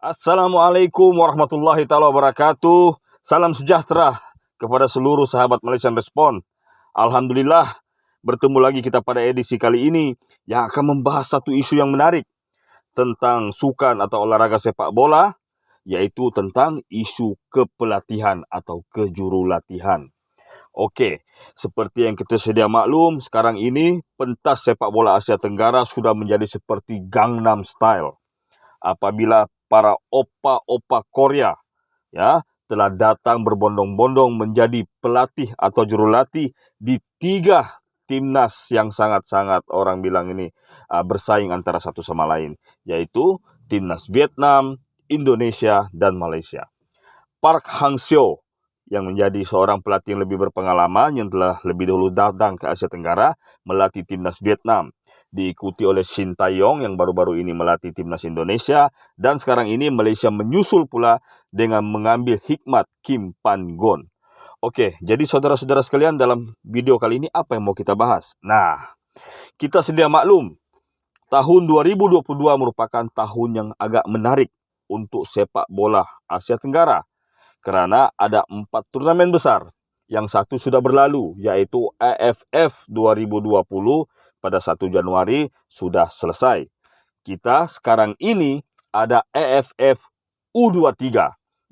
Assalamualaikum warahmatullahi taala wabarakatuh. Salam sejahtera kepada seluruh sahabat Malaysian Respond. Alhamdulillah, bertemu lagi kita pada edisi kali ini yang akan membahas satu isu yang menarik tentang sukan atau olahraga sepak bola, yaitu tentang isu kepelatihan atau kejurulatihan. Okey, seperti yang kita sedia maklum, sekarang ini pentas sepak bola Asia Tenggara sudah menjadi seperti Gangnam Style. Apabila para opa-opa Korea telah datang berbondong-bondong menjadi pelatih atau jurulatih di 3 timnas yang sangat-sangat orang bilang ini bersaing antara satu sama lain, yaitu timnas Vietnam, Indonesia, dan Malaysia. Park Hang-seo yang menjadi seorang pelatih yang lebih berpengalaman yang telah lebih dahulu datang ke Asia Tenggara melatih timnas Vietnam, diikuti oleh Shin Tae-yong yang baru-baru ini melatih timnas Indonesia, dan sekarang ini Malaysia menyusul pula dengan mengambil hikmat Kim Pan-gon. Okey, jadi saudara-saudara sekalian, dalam video kali ini apa yang mau kita bahas? Nah, kita sedia maklum, tahun 2022 merupakan tahun yang agak menarik untuk sepak bola Asia Tenggara, kerana ada 4 turnamen besar. Yang satu sudah berlalu, yaitu AFF 2020 pada 1 Januari sudah selesai. Kita sekarang ini ada AFF U23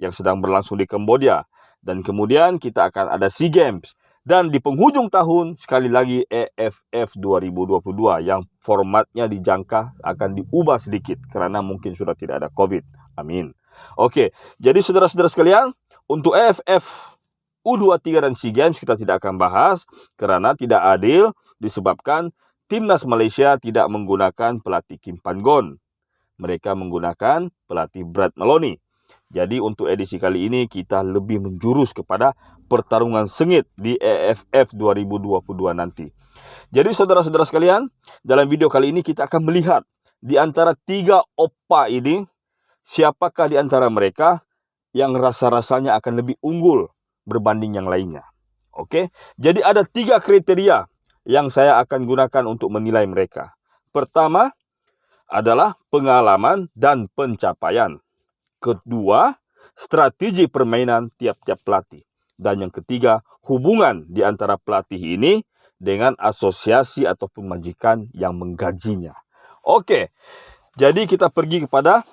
yang sedang berlangsung di Kamboja. Dan kemudian kita akan ada SEA Games. Dan di penghujung tahun, sekali lagi AFF 2022 yang formatnya dijangka akan diubah sedikit kerana mungkin sudah tidak ada COVID. Amin. Okey, jadi saudara-saudara sekalian, untuk AFF U23 dan SEA Games kita tidak akan bahas kerana tidak adil disebabkan timnas Malaysia tidak menggunakan pelatih Kim Pan-gon. Mereka menggunakan pelatih Brad Maloney. Jadi untuk edisi kali ini kita lebih menjurus kepada pertarungan sengit di AFF 2022 nanti. Jadi saudara-saudara sekalian, dalam video kali ini kita akan melihat di antara 3 opa ini, siapakah di antara mereka yang rasa-rasanya akan lebih unggul berbanding yang lainnya. Okey, jadi ada 3 kriteria yang saya akan gunakan untuk menilai mereka. Pertama adalah pengalaman dan pencapaian. Kedua, strategi permainan tiap-tiap pelatih. Dan yang ketiga, hubungan di antara pelatih ini dengan asosiasi ataupun majikan yang menggajinya. Okey, jadi kita pergi kepada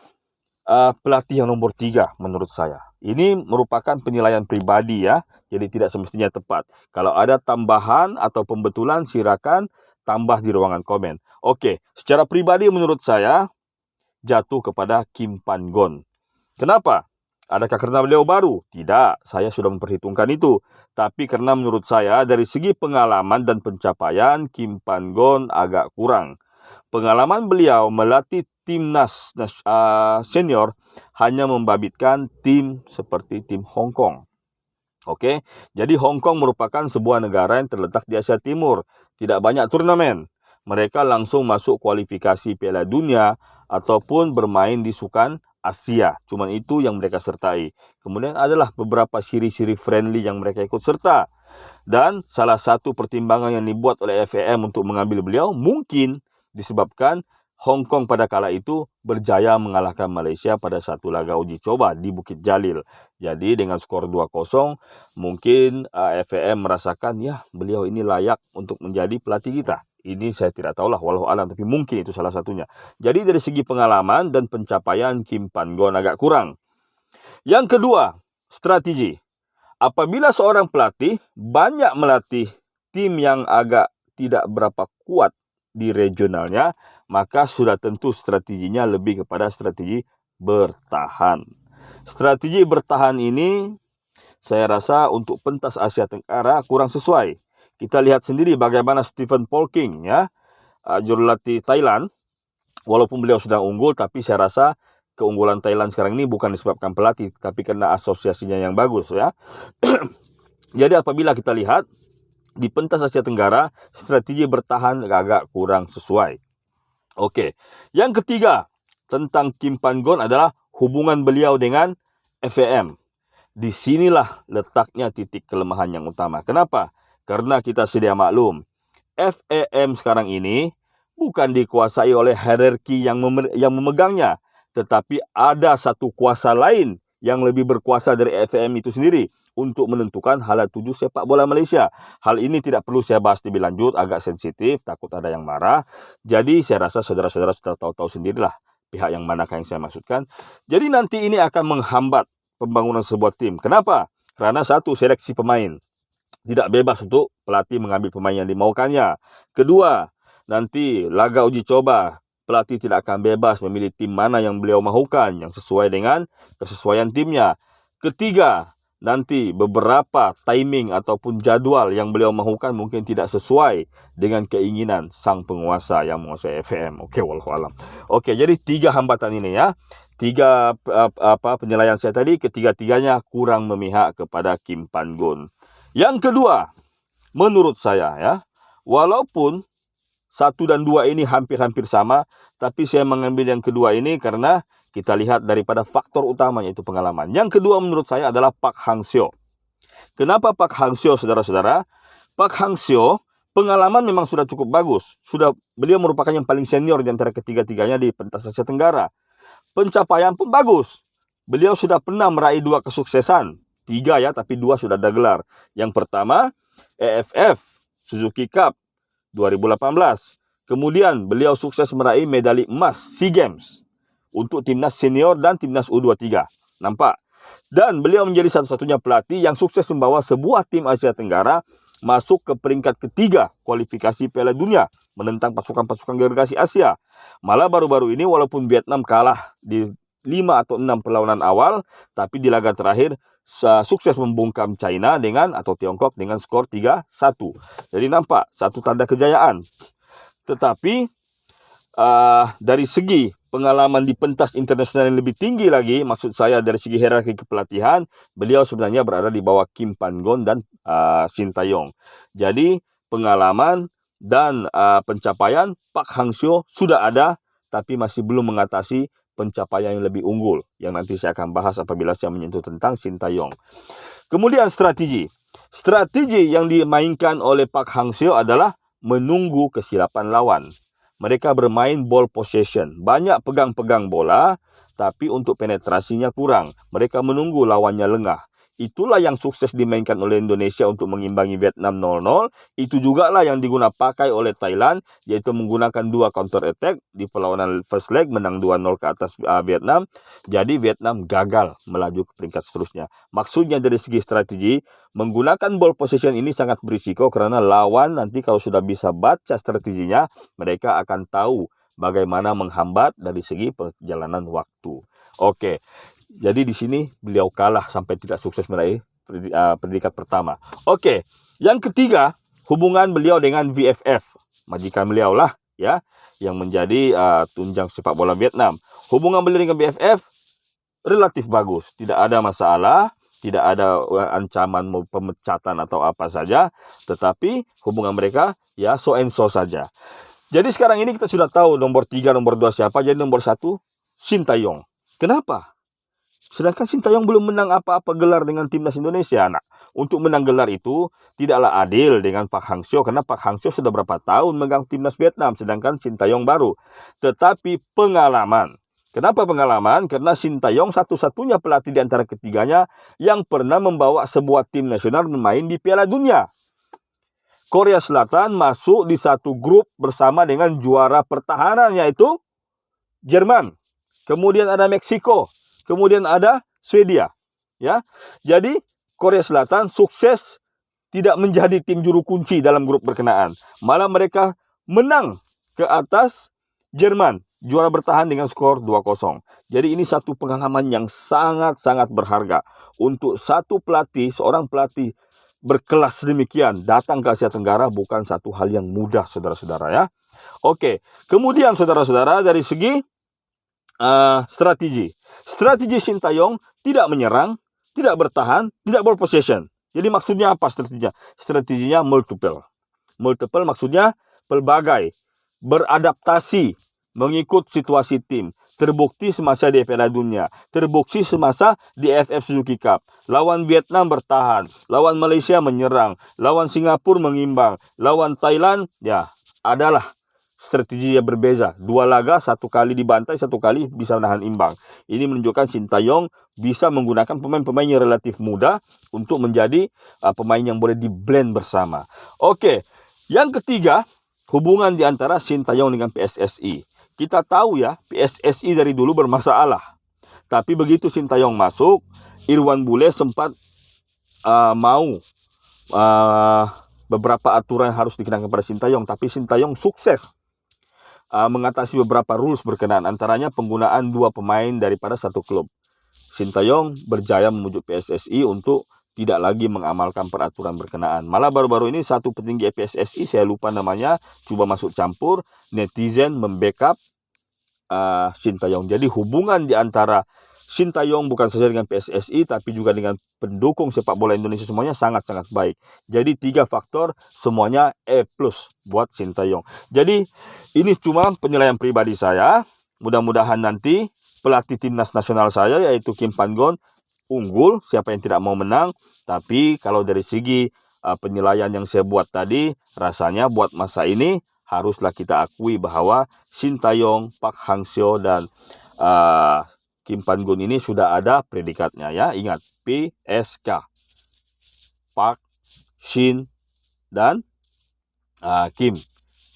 pelatih yang nomor 3 menurut saya. Ini merupakan penilaian pribadi ya, jadi tidak semestinya tepat. Kalau ada tambahan atau pembetulan, silakan tambah di ruangan komen. Okey, secara pribadi menurut saya jatuh kepada Kim Pan-gon. Kenapa? Adakah karena beliau baru? Tidak, saya sudah memperhitungkan itu. Tapi karena menurut saya dari segi pengalaman dan pencapaian, Kim Pan-gon agak kurang. Pengalaman beliau melatih timnas senior hanya membabitkan tim seperti tim Hong Kong. Okey, jadi Hong Kong merupakan sebuah negara yang terletak di Asia Timur. Tidak banyak turnamen. Mereka langsung masuk kualifikasi Piala Dunia ataupun bermain di Sukan Asia. Cuma itu yang mereka sertai. Kemudian adalah beberapa siri-siri friendly yang mereka ikut serta. Dan salah satu pertimbangan yang dibuat oleh FAM untuk mengambil beliau mungkin disebabkan Hong Kong pada kala itu berjaya mengalahkan Malaysia pada satu laga uji coba di Bukit Jalil. Jadi dengan skor 2-0, mungkin FAM merasakan ya beliau ini layak untuk menjadi pelatih kita. Ini saya tidak tahulah, walau alam, tapi mungkin itu salah satunya. Jadi dari segi pengalaman dan pencapaian Kim Pan-gon agak kurang. Yang kedua, strategi. Apabila seorang pelatih banyak melatih tim yang agak tidak berapa kuat di regionalnya, maka sudah tentu strateginya lebih kepada strategi bertahan. Strategi bertahan ini saya rasa untuk pentas Asia Tenggara kurang sesuai. Kita lihat sendiri bagaimana Stephen Polking jurulatih Thailand, walaupun beliau sudah unggul, tapi saya rasa keunggulan Thailand sekarang ini bukan disebabkan pelatih, tapi karena asosiasinya yang bagus ya. Jadi apabila kita lihat di pentas Asia Tenggara, strategi bertahan agak kurang sesuai. Okey, yang ketiga tentang Kim Pan-gon adalah hubungan beliau dengan FAM. Di sinilah letaknya titik kelemahan yang utama. Kenapa? Karena kita sedia maklum, FAM sekarang ini bukan dikuasai oleh hierarki yang memegangnya, tetapi ada satu kuasa lain yang lebih berkuasa dari FAM itu sendiri untuk menentukan hala tuju sepak bola Malaysia. Hal ini tidak perlu saya bahas lebih lanjut, agak sensitif, takut ada yang marah. Jadi saya rasa saudara-saudara sudah tahu-tahu sendirilah pihak yang manakah yang saya maksudkan. Jadi nanti ini akan menghambat pembangunan sebuah tim. Kenapa? Karena satu, seleksi pemain. Tidak bebas untuk pelatih mengambil pemain yang dimaukannya. Kedua, nanti laga uji coba, pelatih tidak akan bebas memilih tim mana yang beliau mahukan, yang sesuai dengan kesesuaian timnya. Ketiga, nanti beberapa timing ataupun jadwal yang beliau mahukan mungkin tidak sesuai dengan keinginan sang penguasa yang menguasai FM. Oke, wallahualam. Oke, jadi 3 hambatan ini ya. 3 penilaian saya tadi, ketiga-tiganya kurang memihak kepada Kim Pan-gun. Yang kedua, menurut saya ya, walaupun 1 dan 2 ini hampir-hampir sama, tapi saya mengambil yang kedua ini karena kita lihat daripada faktor utamanya itu pengalaman. Yang kedua menurut saya adalah Park Hang-seo. Kenapa Park Hang-seo, saudara-saudara? Park Hang-seo pengalaman memang sudah cukup bagus. Beliau merupakan yang paling senior di antara ketiga-tiganya di pentas Asia Tenggara. Pencapaian pun bagus. Beliau sudah pernah meraih 2 kesuksesan. 3 ya, tapi 2 sudah ada gelar. Yang pertama, AFF Suzuki Cup 2018. Kemudian beliau sukses meraih medali emas SEA Games untuk timnas senior dan timnas U23. Nampak? Dan beliau menjadi satu-satunya pelatih yang sukses membawa sebuah tim Asia Tenggara masuk ke peringkat ketiga kualifikasi Piala Dunia menentang pasukan-pasukan delegasi Asia. Malah baru-baru ini walaupun Vietnam kalah di 5 atau 6 perlawanan awal, tapi di laga terakhir sukses membungkam China atau Tiongkok dengan skor 3-1. Jadi nampak satu tanda kejayaan. Tetapi dari segi pengalaman di pentas internasional yang lebih tinggi lagi, maksud saya dari segi hierarki kepelatihan, beliau sebenarnya berada di bawah Kim Pan-gun dan Shin Tae-yong. Jadi pengalaman dan pencapaian Park Hang-seo sudah ada, tapi masih belum mengatasi pencapaian yang lebih unggul, yang nanti saya akan bahas apabila saya menyentuh tentang Shin Tae-yong. Kemudian strategi. Strategi yang dimainkan oleh Park Hang-seo adalah menunggu kesilapan lawan. Mereka bermain ball possession, banyak pegang-pegang bola, tapi untuk penetrasinya kurang. Mereka menunggu lawannya lengah. Itulah yang sukses dimainkan oleh Indonesia untuk mengimbangi Vietnam 0-0. Itu juga lah yang digunakan pakai oleh Thailand, yaitu menggunakan 2 counter attack di perlawanan first leg, menang 2-0 ke atas Vietnam. Jadi Vietnam gagal melaju ke peringkat seterusnya. Maksudnya dari segi strategi, menggunakan ball possession ini sangat berisiko karena lawan nanti kalau sudah bisa baca strateginya, mereka akan tahu bagaimana menghambat dari segi perjalanan waktu. Oke. Jadi di sini beliau kalah sampai tidak sukses meraih predikat pertama. Oke, yang ketiga, hubungan beliau dengan VFF, majikan beliau lah ya, yang menjadi tunjang sepak bola Vietnam. Hubungan beliau dengan VFF relatif bagus, tidak ada masalah, tidak ada ancaman pemecatan atau apa saja, tetapi hubungan mereka ya so and so saja. Jadi sekarang ini kita sudah tahu nomor 3, nomor 2 siapa, jadi nomor 1 Shin Tae-yong. Kenapa? Sedangkan Shin Tae-yong belum menang apa-apa gelar dengan timnas Indonesia. Nah, untuk menang gelar itu tidaklah adil dengan Park Hang-seo karena Park Hang-seo sudah berapa tahun megang timnas Vietnam, sedangkan Shin Tae-yong baru. Tetapi pengalaman. Kenapa pengalaman? Karena Shin Tae-yong satu-satunya pelatih di antara ketiganya yang pernah membawa sebuah tim nasional bermain di Piala Dunia. Korea Selatan masuk di satu grup bersama dengan juara pertahanan yaitu Jerman. Kemudian ada Meksiko. Kemudian ada Swedia, ya. Jadi Korea Selatan sukses tidak menjadi tim juru kunci dalam grup berkenaan. Malah mereka menang ke atas Jerman, juara bertahan dengan skor 2-0. Jadi ini satu pengalaman yang sangat-sangat berharga untuk seorang pelatih berkelas demikian datang ke Asia Tenggara bukan satu hal yang mudah, saudara-saudara ya. Oke, kemudian saudara-saudara dari segi strategi. Strategi Shin Tae-yong tidak menyerang, tidak bertahan, tidak ball possession. Jadi maksudnya apa strateginya? Strateginya multiple. Multiple maksudnya pelbagai, beradaptasi, mengikut situasi tim. Terbukti semasa di Piala Dunia, terbukti semasa di AFF Suzuki Cup. Lawan Vietnam bertahan, lawan Malaysia menyerang, lawan Singapura mengimbang, lawan Thailand ya adalah strateginya berbeza. 2 laga, 1 kali dibantai, 1 kali bisa menahan imbang. Ini menunjukkan Sintayong bisa menggunakan pemain-pemain yang relatif muda untuk menjadi pemain yang boleh di-blend bersama. Oke, yang ketiga, hubungan di antara Sintayong dengan PSSI. Kita tahu ya, PSSI dari dulu bermasalah. Tapi begitu Sintayong masuk, Irwan Bule sempat mau beberapa aturan yang harus dikenakan pada Sintayong, tapi Sintayong sukses mengatasi beberapa rules berkenaan, antaranya penggunaan 2 pemain daripada 1 klub. Sintayong berjaya memujuk PSSI untuk tidak lagi mengamalkan peraturan berkenaan. Malah baru-baru ini satu petinggi PSSI, saya lupa namanya, coba masuk campur, netizen membackup Sintayong. Jadi hubungan di antara Sintayong bukan saja dengan PSSI, tapi juga dengan pendukung sepak bola Indonesia semuanya sangat-sangat baik. Jadi 3 faktor semuanya E+ buat Sintayong. Jadi ini cuma penilaian pribadi saya. Mudah-mudahan nanti pelatih timnas nasional saya yaitu Kim Pan-gon unggul, siapa yang tidak mau menang. Tapi kalau dari segi penilaian yang saya buat tadi, rasanya buat masa ini haruslah kita akui bahwa Sintayong, Park Hang-seo dan Kim Pan-gon ini sudah ada predikatnya ya. Ingat, PSK. Park, Shin, dan Kim.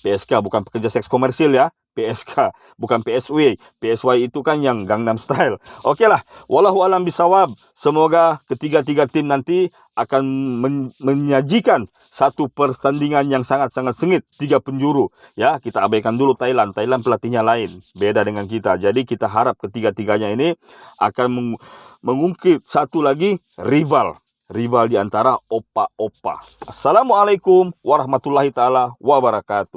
PSK bukan pekerja seks komersil ya. PSK, bukan PSW. PSY itu kan yang Gangnam Style. Oke lah, wallahu alam bisawab. Semoga ketiga-tiga tim nanti akan menyajikan satu pertandingan yang sangat-sangat sengit. 3 penjuru. Ya, kita abaikan dulu Thailand. Thailand pelatihnya lain, beda dengan kita. Jadi kita harap ketiga-tiganya ini akan mengungkit satu lagi rival di antara opa-opa. Assalamualaikum warahmatullahi taala wabarakatuh.